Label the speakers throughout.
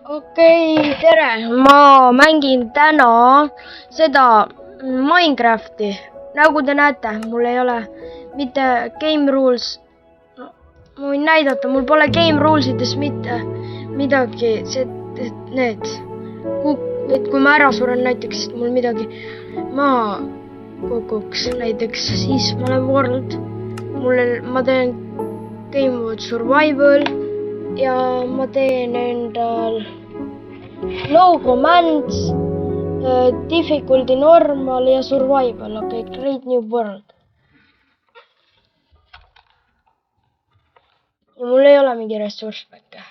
Speaker 1: okei, tere, ma mängin täna seda Minecrafti. Nagu te näete, mul ei ole mitte game rules. Ma võin näidata, mul pole game rulesides mitte midagi, et kui ma ära suren näiteks, et mul midagi maha kukuks näiteks, siis ma olen world. Ma teen game mode survival ja ma teen endal low commands, difficulty normal ja survival, okei, create new world. ja mul ei ole mingi ressursspäkke.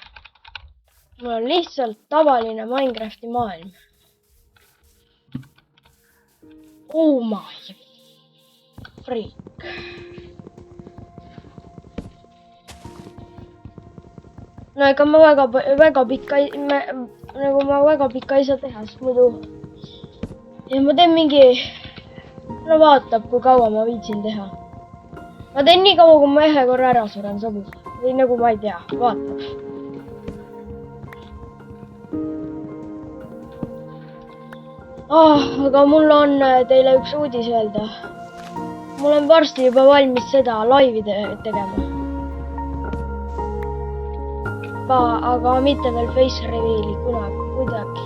Speaker 1: mul on lihtsalt tavaline Minecrafti maailm. Oh my freak. no ega ma väga pikka ei saa teha, sest muidu ja ma teen mingi, no vaatab, kui kaua ma viitsin teha. ma teen nii kaua, kui ma ühe korra ära suren, sobib või nagu ma ei tea, vaatab. aga mul on teile üks uudis öelda. ma olen varsti juba valmis seda laivi tegema. aga mitte veel face reveal'i kuidagi.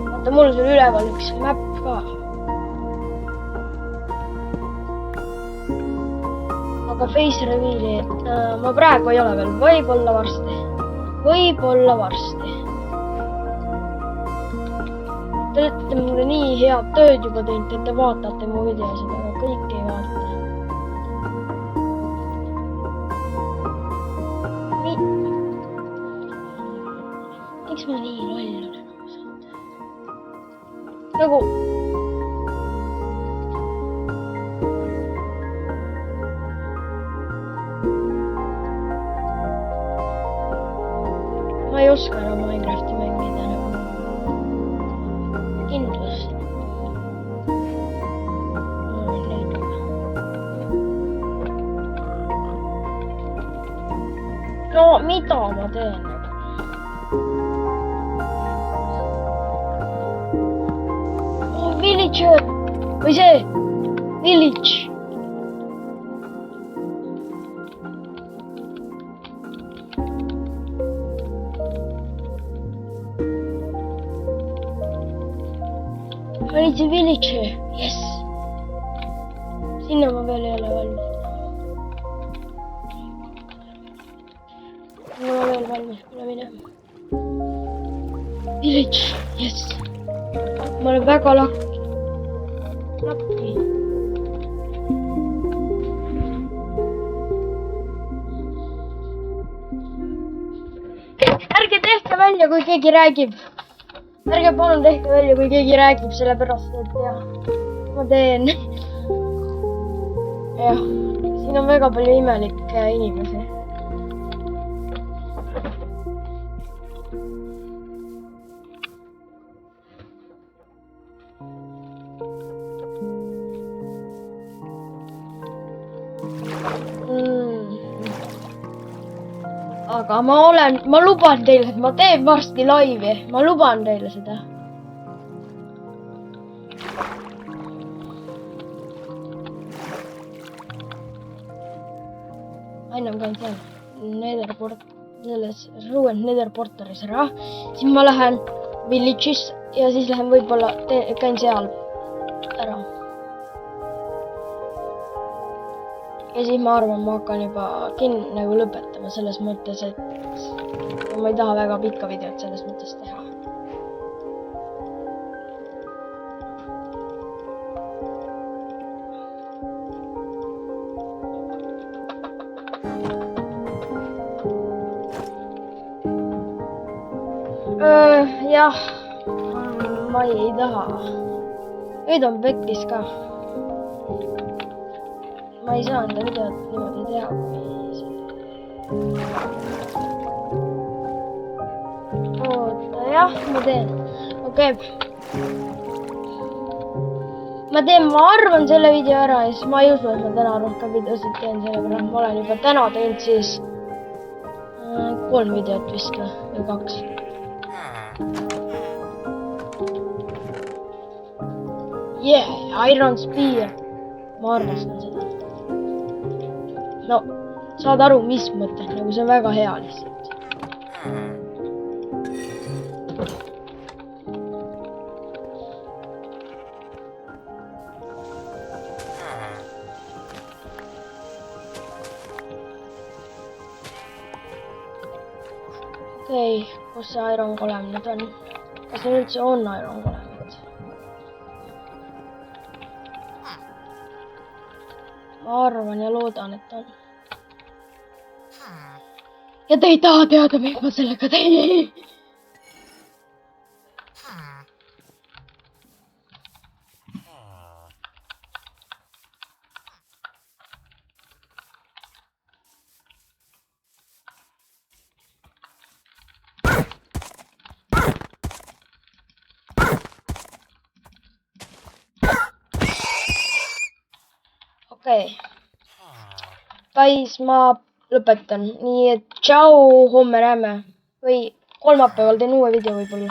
Speaker 1: vaata, mul on seal üleval üks map ka. aga face reveal'i ma praegu ei ole veel, võib-olla varsti. Te olete mulle nii head tööd juba teinud, et te vaatate mu videosid, aga kõik ei vaata. Miks ma nii loll olen ausalt? Nagu... ma ei oska enam Minecrafti mängida nagu. Kindlasti. No mida ma teen? Villager või see village. I need a villager, yes. Sinna ma veel ei ole valmis. Ma olen veel valmis, kuule mine. Village, yes. Ma olen väga lakki. Ärge tehke välja, kui keegi räägib. Ärge palun tehke välja, kui keegi räägib, sellepärast, et jah, ma teen. jah, siin on väga palju imelikke inimesi. aga ma luban teile, et ma teen varsti laivi, ma luban teile seda. ennem käin seal selles Ruined Nether Portalis ära, siis ma lähen Village'is ja siis lähen võib-olla käin seal ära. ja siis ma arvan, ma hakkan juba nagu lõpetama selles mõttes, et ma ei taha väga pikka videot selles mõttes teha. jah, ma ei taha. nüüd on pekkis ka. ma ei saa enda videot niimoodi teha, oota, jah, ma teen. okei. ma arvan selle video ära ja siis ma ei usu, et ma täna rohkem videosid teen, sellepärast ma olen juba täna teinud siis 3 videot vist või 2. Yeah, Iron Spear. Ma armastan seda. No, saad aru, mis mõttes, nagu see on väga hea lihtsalt. Okei, kus see Iron Golem nüüd on? Kas see üldse on Iron Golem? Ma arvan ja loodan, et on. Ja te ei taha teada, mis ma sellega teen. Okei. Guys, ma lõpetan. Nii et tšau, homme näeme. Või kolmapäeval teen uue video võib-olla.